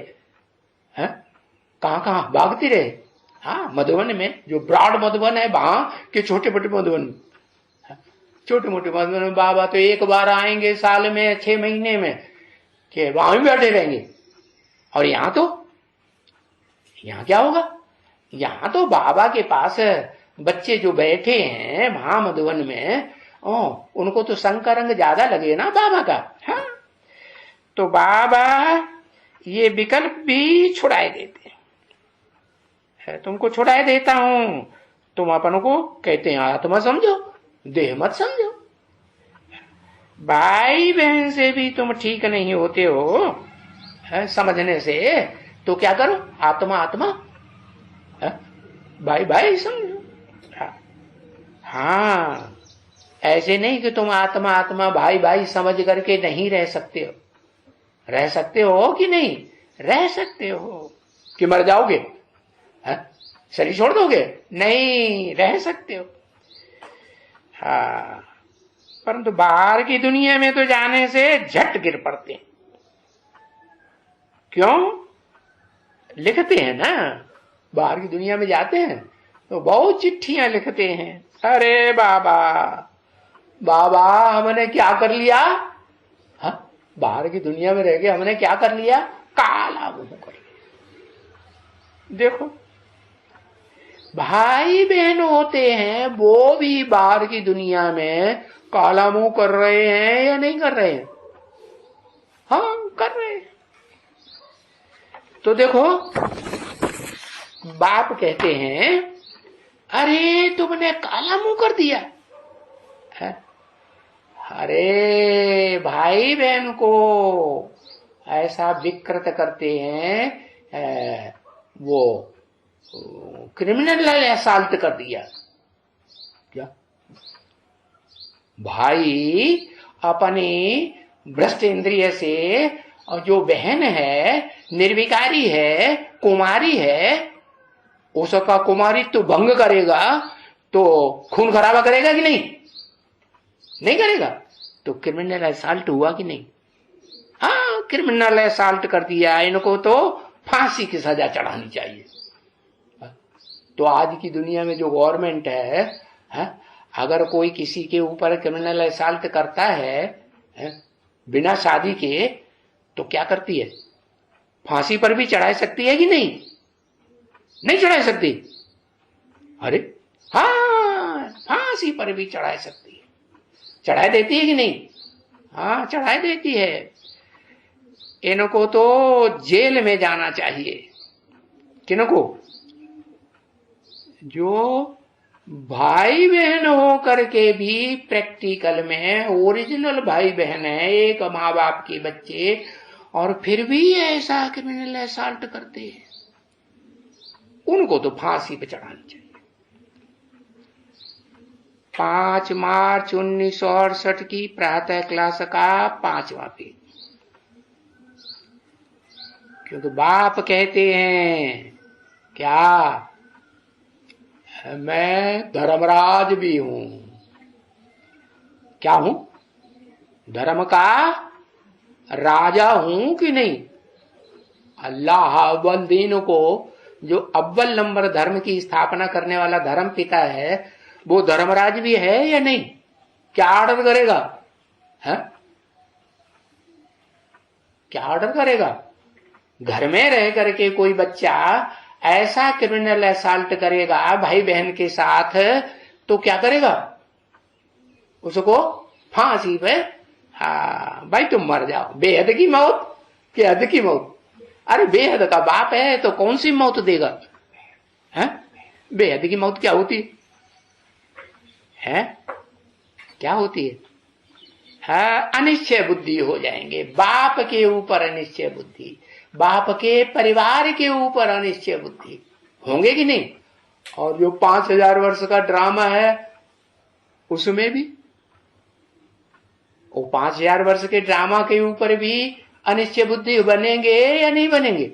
कहाँ कहाँ भागती रहे? हाँ, मधुबन में जो ब्रॉड मधुबन है वहां के छोटे मोटे मधुबन, छोटे मोटे मधुबन में बाबा तो एक बार आएंगे साल में 6 महीने में, कि वहां भी बैठे रहेंगे। और यहाँ तो यहाँ क्या होगा? यहाँ तो बाबा के पास बच्चे जो बैठे हैं वहां मधुबन में, उनको तो संग का रंग ज्यादा लगे ना बाबा का। हाँ, तो बाबा ये विकल्प भी छुड़ाए देते हैं। तुमको छुड़ाए देता हूं, तुम अपन को कहते हैं आत्मा समझो, देह मत समझो। भाई बहन से भी तुम ठीक नहीं होते हो समझने से, तो क्या करो? आत्मा आत्मा, भाई भाई समझो। हाँ, ऐसे नहीं कि तुम आत्मा आत्मा भाई भाई समझ करके नहीं रह सकते हो। रह सकते हो कि नहीं? रह सकते हो। कि मर जाओगे? शरीर छोड़ दोगे? नहीं, रह सकते हो। हाँ, परंतु बाहर की दुनिया में तो जाने से झट गिर पड़ते हैं। क्यों? लिखते हैं ना, बाहर की दुनिया में जाते हैं तो बहुत चिट्ठियां लिखते हैं। अरे बाबा बाबा हमने क्या कर लिया? हाँ, बाहर की दुनिया में रह के हमने क्या कर लिया? काला मुंह कर लिया। देखो, भाई बहन होते हैं वो भी बाहर की दुनिया में काला मुंह कर रहे हैं या नहीं कर रहे हैं? हाँ, कर रहे हैं। तो देखो, बाप कहते हैं अरे तुमने काला मुंह कर दिया है? अरे भाई बहन को ऐसा विकृत करते हैं, वो क्रिमिनल असॉल्ट कर दिया। क्या भाई अपने भ्रष्ट इंद्रिय से, और जो बहन है निर्विकारी है, कुमारी है, उसका कुमारित्व भंग करेगा तो खून खराबा करेगा कि नहीं? नहीं करेगा। तो क्रिमिनल असॉल्ट हुआ कि नहीं? हाँ, क्रिमिनल असॉल्ट कर दिया। इनको तो फांसी की सजा चढ़ानी चाहिए। तो आज की दुनिया में जो गवर्नमेंट है, अगर कोई किसी के ऊपर क्रिमिनल असॉल्ट करता है बिना शादी के, तो क्या करती है? फांसी पर भी चढ़ा सकती है कि नहीं? नहीं चढ़ा सकती। अरे हाँ, फांसी पर भी चढ़ा सकती है। चढ़ा देती है कि नहीं? हाँ, चढ़ा देती है। इनको तो जेल में जाना चाहिए। किनको? जो भाई बहन हो करके भी प्रैक्टिकल में ओरिजिनल भाई बहन है, एक माँ बाप के बच्चे, और फिर भी ऐसा क्रिमिनल असॉल्ट करते हैं, उनको तो फांसी पे चढ़ानी चाहिए। 5 मार्च 1968 की प्रातः क्लास का 5वां पेज। क्योंकि बाप कहते हैं क्या? मैं धर्मराज भी हूं। क्या हूं? धर्म का राजा हूं कि नहीं? अल्लाह अव्वल दीन को, जो अव्वल नंबर धर्म की स्थापना करने वाला धर्म पिता है, वो धर्मराज भी है या नहीं? क्या ऑर्डर करेगा? है क्या ऑर्डर करेगा? घर में रह करके कोई बच्चा ऐसा क्रिमिनल असॉल्ट करेगा भाई बहन के साथ, तो क्या करेगा? उसको फांसी पे, हाँ भाई तुम मर जाओ, बेहद की मौत कि हद की मौत? अरे बेहद का बाप है तो कौन सी मौत देगा? है बेहद की मौत क्या होती है? क्या होती है? हाँ, अनिश्चय बुद्धि हो जाएंगे, बाप के ऊपर अनिश्चय बुद्धि, बाप के परिवार के ऊपर अनिश्चय बुद्धि होंगे कि नहीं? और जो 5000 वर्ष का ड्रामा है उसमें भी, वो 5000 वर्ष के ड्रामा के ऊपर भी अनिश्चय बुद्धि बनेंगे या नहीं बनेंगे?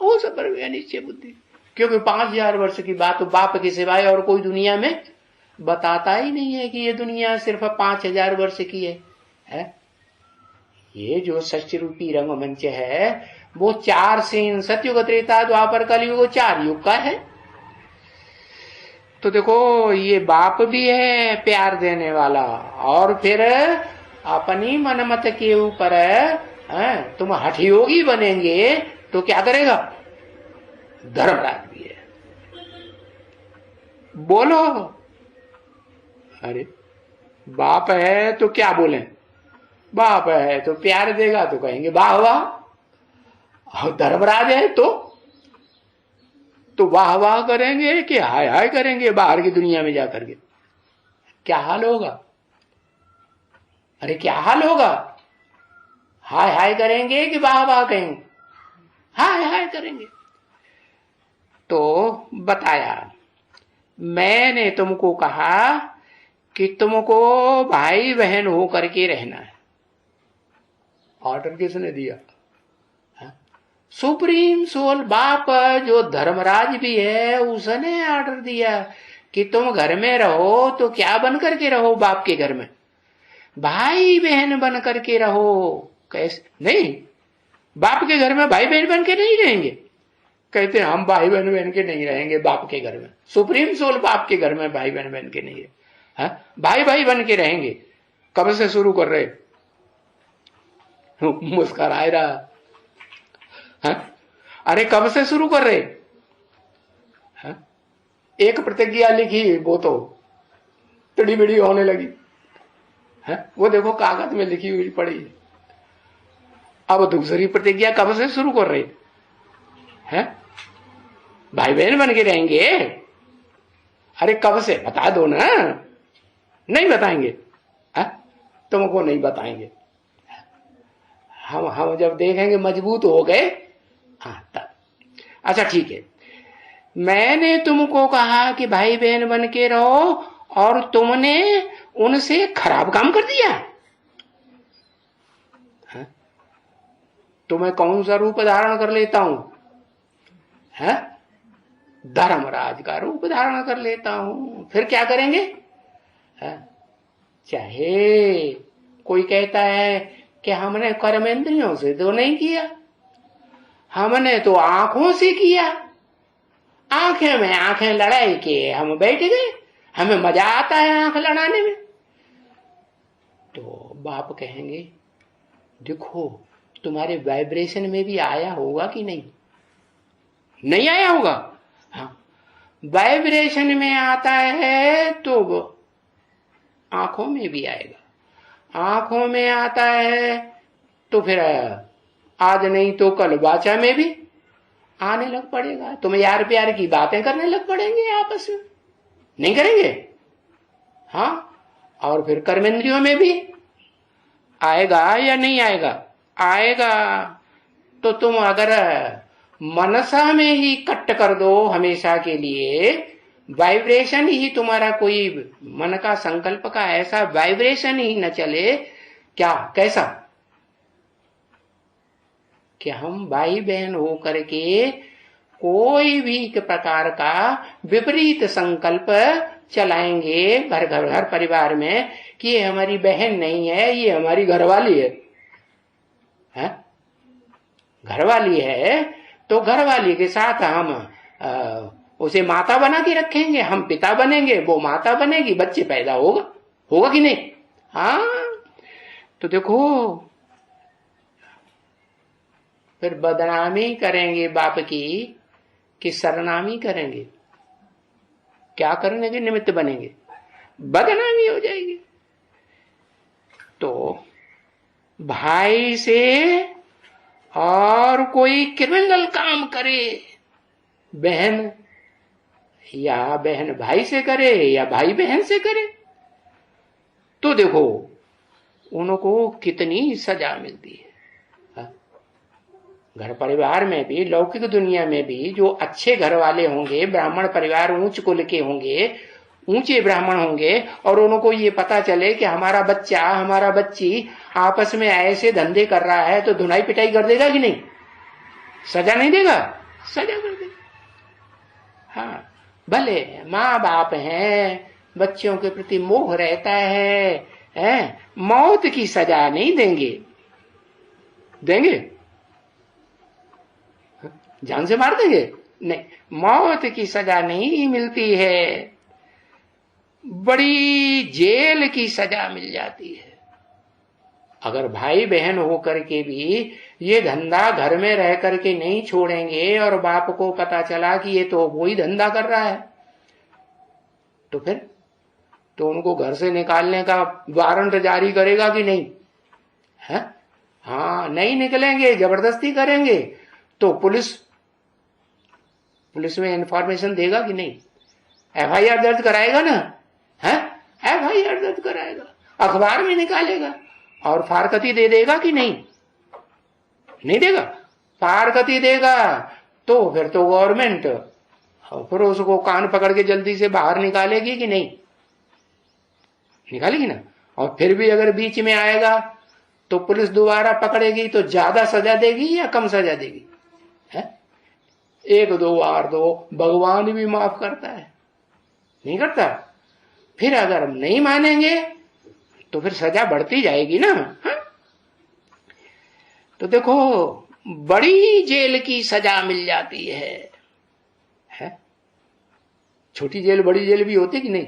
वो सब पर भी अनिश्चय बुद्धि, क्योंकि 5000 वर्ष की बात तो बाप के सिवाय और कोई दुनिया में बताता ही नहीं है कि ये दुनिया सिर्फ 5000 वर्ष की है? ये जो सत्य रूपी रंगमंच है वो 4 से सतयुग त्रेता द्वापर कलयुग 4 युग का है। तो देखो ये बाप भी है प्यार देने वाला, और फिर अपनी मनमत के ऊपर तुम हठयोगी बनेंगे तो क्या करेगा? धर्मराज भी है। बोलो, अरे बाप है तो क्या बोले? बाप है तो प्यार देगा तो कहेंगे वाह वाह, और धर्मराज है तो वाह वाह करेंगे कि हाय हाय करेंगे बाहर की दुनिया में जाकर के? क्या हाल होगा? अरे क्या हाल होगा? हाय हाय करेंगे कि वाह वाह कहेंगे? हाय हाय करेंगे। तो बताया, मैंने तुमको कहा कि तुमको भाई बहन हो करके रहना है। ऑर्डर किसने दिया? सुप्रीम सोल बाप जो धर्मराज भी है उसने ऑर्डर दिया कि तुम घर में रहो तो क्या बन करके रहो? बाप के घर में भाई बहन बन करके रहो। कैसे नहीं? बाप के घर में भाई बहन बन के नहीं रहेंगे? कहते हम भाई बहन बन के नहीं रहेंगे बाप के घर में। सुप्रीम सोल बाप के घर में भाई बहन बन के नहीं है, भाई भाई बन के रहेंगे। कब से शुरू कर रहे? मुस्कुराए रहा है? अरे कब से शुरू कर रहे? एक प्रतिज्ञा लिखी वो तो टिड़ी बिड़ी होने लगी है, वो देखो कागज में लिखी हुई पड़ी। अब दूसरी प्रतिज्ञा कब से शुरू कर रहे हैं? भाई बहन बन के रहेंगे। अरे कब से बता दो ना। नहीं बताएंगे, तुमको नहीं बताएंगे। हम जब देखेंगे मजबूत हो गए, हाँ तब। अच्छा ठीक है, मैंने तुमको कहा कि भाई बहन बन के रहो और तुमने उनसे खराब काम कर दिया। तो मैं कौन सा रूप धारण कर लेता हूं? धर्मराज का रूप धारण कर लेता हूं। फिर क्या करेंगे? चाहे कोई कहता है कि हमने कर्मेंद्रियों से तो नहीं किया, हमने तो आंखों से किया, आंखें में आंखें लड़ाई के हम बैठ गए, हमें मजा आता है आंख लड़ाने में। तो बाप कहेंगे देखो तुम्हारे वाइब्रेशन में भी आया होगा कि नहीं? नहीं आया होगा। हाँ, वाइब्रेशन में आता है तो आंखों में भी आएगा, आंखों में आता है तो फिर आज नहीं तो कल वाचा में भी आने लग पड़ेगा। तुम यार प्यार की बातें करने लग पड़ेंगे आपस में, नहीं करेंगे? हाँ, और फिर कर्मेंद्रियों में भी आएगा या नहीं आएगा? आएगा। तो तुम अगर मनसा में ही कट कर दो हमेशा के लिए, वाइब्रेशन ही तुम्हारा कोई मन का संकल्प का ऐसा वाइब्रेशन ही न चले, क्या कैसा कि हम भाई बहन हो करके कोई भी प्रकार का विपरीत संकल्प चलाएंगे घर परिवार में कि ये हमारी बहन नहीं है, ये हमारी घरवाली है, घरवाली है तो घरवाली के साथ हम उसे माता बना के रखेंगे, हम पिता बनेंगे, वो माता बनेगी, बच्चे पैदा होगा। होगा कि नहीं? हाँ, तो देखो फिर बदनामी करेंगे बाप की कि सरनामी करेंगे? क्या करने के निमित्त बनेंगे? बदनामी हो जाएगी। तो भाई से और कोई क्रिमिनल काम करे, बहन या बहन भाई से करे या भाई बहन से करे, तो देखो उनको कितनी सजा मिलती है। घर परिवार में भी, लौकिक दुनिया में भी जो अच्छे घर वाले होंगे, ब्राह्मण परिवार, ऊंच कुल के होंगे, ऊंचे ब्राह्मण होंगे, और उनको ये पता चले कि हमारा बच्चा, हमारा बच्ची आपस में ऐसे धंधे कर रहा है, तो धुनाई पिटाई कर देगा कि नहीं? सजा नहीं देगा? सजा कर देगा। हाँ, भले माँ बाप हैं, बच्चों के प्रति मोह रहता है, मौत की सजा नहीं देंगे। देंगे? जान से मार देंगे? नहीं, मौत की सजा नहीं मिलती है, बड़ी जेल की सजा मिल जाती है। अगर भाई बहन होकर के भी ये धंधा घर में रह करके नहीं छोड़ेंगे और बाप को पता चला कि ये तो वही धंधा कर रहा है, तो फिर तो उनको घर से निकालने का वारंट जारी करेगा कि नहीं? है? हाँ, नहीं निकलेंगे, जबरदस्ती करेंगे, तो पुलिस में इंफॉर्मेशन देगा कि नहीं? एफआईआर दर्ज कराएगा ना? है? एफआईआर दर्ज कराएगा, अखबार में निकालेगा, और फारकती दे देगा कि नहीं? नहीं देगा? फारकती देगा तो फिर तो गवर्नमेंट फिर उसको कान पकड़ के जल्दी से बाहर निकालेगी कि नहीं? निकालेगी ना। और फिर भी अगर बीच में आएगा तो पुलिस दोबारा पकड़ेगी तो ज्यादा सजा देगी या कम सजा देगी? है? 1-2 बार तो भगवान भी माफ करता है, नहीं करता? फिर अगर हम नहीं मानेंगे तो फिर सजा बढ़ती जाएगी ना। हा? तो देखो बड़ी जेल की सजा मिल जाती है? छोटी जेल बड़ी जेल भी होती कि नहीं?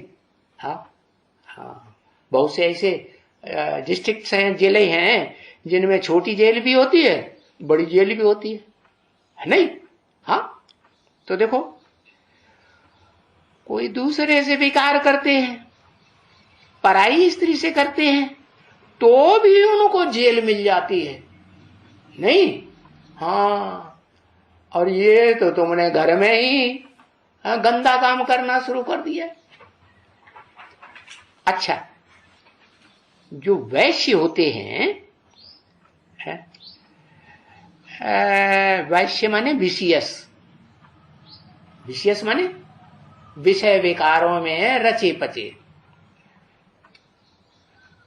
हाँ हाँ, बहुत से ऐसे डिस्ट्रिक्ट हैं, जेलें हैं जिनमें छोटी जेल भी होती है, बड़ी जेल भी होती है नहीं? हाँ, तो देखो कोई दूसरे से विकार करते हैं, पराई स्त्री से करते हैं, तो भी उनको जेल मिल जाती है नहीं? हाँ, और ये तो तुमने घर में ही गंदा काम करना शुरू कर दिया। अच्छा, जो वैश्य होते हैं, वैश्य माने विषयस, विषयस माने विषय विकारों में रचे पचे।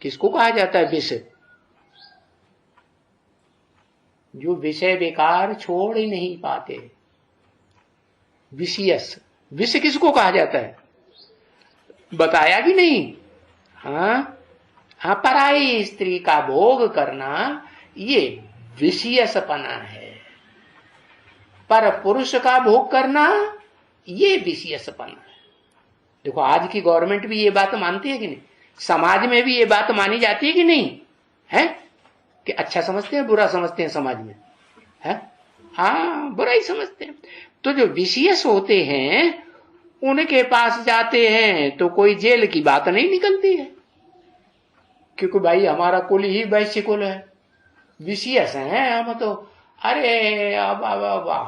किसको कहा जाता है विष? जो विषय विकार छोड़ ही नहीं पाते, विषयस। विष किसको कहा जाता है? बताया भी नहीं। हाँ हाँ, पराई स्त्री का भोग करना ये विषयसपना है, पर पुरुष का भोग करना ये विषयसपना है। देखो आज की गवर्नमेंट भी ये बात मानती है कि नहीं? समाज में भी ये बात मानी जाती है कि नहीं? है कि अच्छा समझते हैं, बुरा समझते हैं समाज में? है? हाँ, बुरा ही समझते हैं। तो जो विषयस होते हैं उनके पास जाते हैं तो कोई जेल की बात नहीं निकलती है, क्योंकि भाई हमारा कुल ही वैश्य कुल है, विषयस हैं हम तो। अरे अब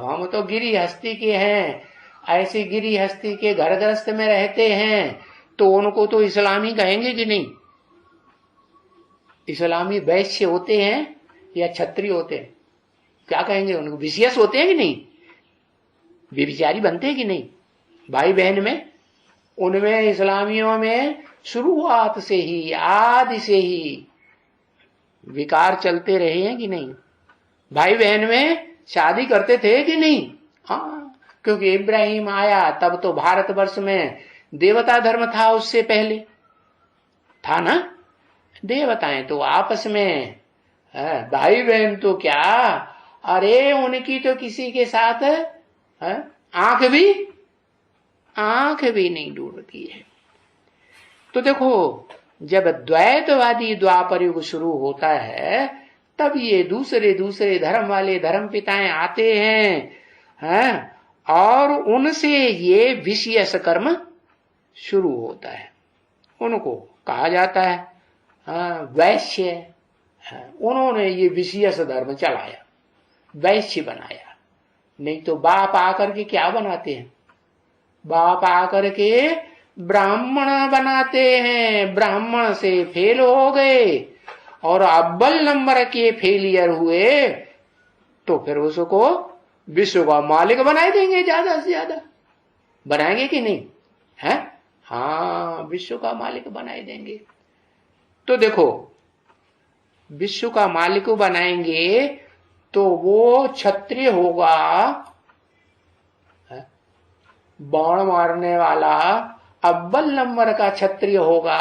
हम तो गिरी हस्ती के हैं, ऐसी गिरी हस्ती के घर गृहस्थ में रहते हैं, तो उनको तो इस्लामी कहेंगे कि नहीं? इस्लामी वैश्य होते हैं या क्षत्रिय होते हैं, क्या कहेंगे उनको? विषयस होते हैं कि नहीं? व्यभिचारी बनते हैं कि नहीं? भाई बहन में, उनमें इस्लामियों में शुरुआत से ही, आदि से ही विकार चलते रहे हैं कि नहीं? भाई बहन में शादी करते थे कि नहीं? हाँ, क्योंकि इब्राहिम आया तब तो भारतवर्ष में देवता धर्म था, उससे पहले था ना? देवताएं तो आपस में, भाई बहन तो क्या, अरे उनकी तो किसी के साथ आंख भी नहीं डूबती है। तो देखो जब द्वैतवादी द्वापर युग शुरू होता है तब ये दूसरे दूसरे धर्म वाले धर्म पिताएं आते हैं, और उनसे ये विषयस कर्म शुरू होता है। उनको कहा जाता है वैश्य। उन्होंने ये विषयस धर्म चलाया, वैश्य बनाया। नहीं तो बाप आकर के क्या बनाते हैं? बाप आकर के ब्राह्मण बनाते हैं। ब्राह्मण से फेल हो गए और अव्वल नंबर के फेलियर हुए तो फिर उसको विश्व का मालिक बनाए देंगे। ज्यादा से ज्यादा बनाएंगे कि नहीं है? हाँ, विश्व का मालिक बनाए देंगे। तो देखो, विश्व का मालिक बनाएंगे तो वो क्षत्रिय होगा, बाण मारने वाला अव्वल नंबर का क्षत्रिय होगा,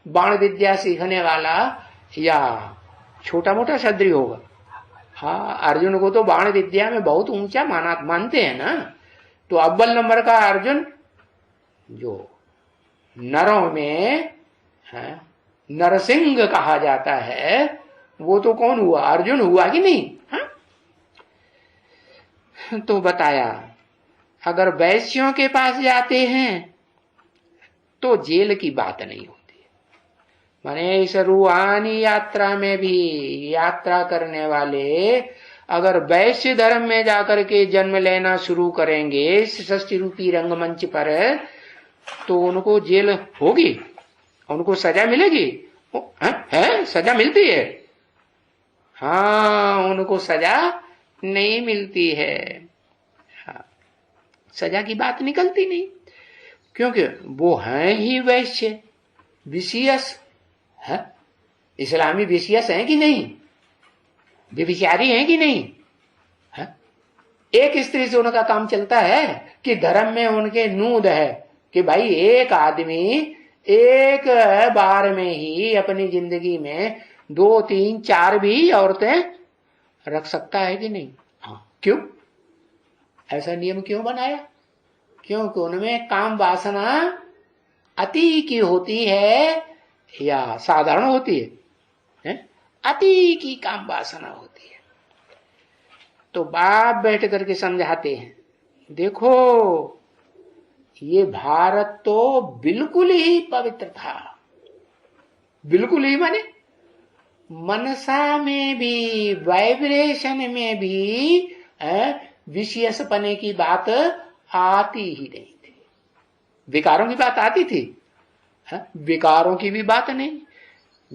बाण विद्या सीखने वाला, या छोटा मोटा क्षत्रिय होगा? हाँ, अर्जुन को तो बाण विद्या में बहुत ऊंचा मानते हैं ना। तो अव्वल नंबर का अर्जुन जो नरों में नरसिंह कहा जाता है, वो तो कौन हुआ? अर्जुन हुआ कि नहीं? हाँ? तो बताया, अगर वैश्यों के पास जाते हैं तो जेल की बात नहीं होती। माने इस रूहानी यात्रा में भी यात्रा करने वाले अगर वैश्य धर्म में जाकर के जन्म लेना शुरू करेंगे इस षष्ठी रूपी रंगमंच पर, तो उनको जेल होगी, उनको सजा मिलेगी। है सजा मिलती है? हाँ, उनको सजा नहीं मिलती है। हाँ, सजा की बात निकलती नहीं, क्योंकि वो हैं ही वैश्य, विषयस है। इस्लामी विषयस हैं कि नहीं? व्यभिचारी हैं कि नहीं? है? एक स्त्री से उनका काम चलता है कि धर्म में उनके नूद है कि भाई एक आदमी एक बार में ही अपनी जिंदगी में 2, 3, 4 भी औरतें रख सकता है कि नहीं? हाँ, क्यों ऐसा नियम क्यों बनाया? क्योंकि उनमें काम वासना अति की होती है या साधारण होती है? अति की काम वासना होती है। तो बाप बैठ करके समझाते हैं, देखो ये भारत तो बिल्कुल ही पवित्र था। बिल्कुल ही माने मनसा में भी, वाइब्रेशन में भी विषयसपने की बात आती ही नहीं थी। विकारों की बात आती थी? विकारों की भी बात नहीं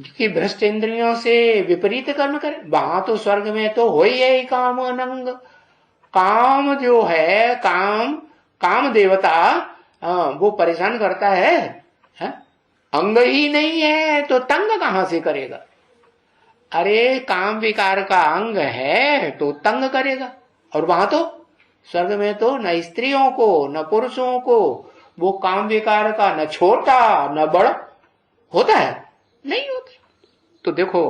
कि भ्रष्ट इंद्रियों से विपरीत कर्म करे। वहां तो स्वर्ग में तो हो ही है काम अनंग। काम जो है, काम देवता वो परेशान करता है? अंग ही नहीं है तो तंग कहां से करेगा? अरे काम विकार का अंग है तो तंग करेगा। और वहां तो स्वर्ग में तो न स्त्रियों को न पुरुषों को वो काम विकार का न छोटा न बड़ा होता है, नहीं होता। तो देखो,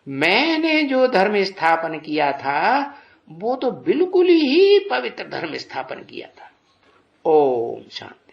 मैंने जो धर्म स्थापन किया था वो तो बिल्कुल ही पवित्र धर्म स्थापन किया था। ओम शांति।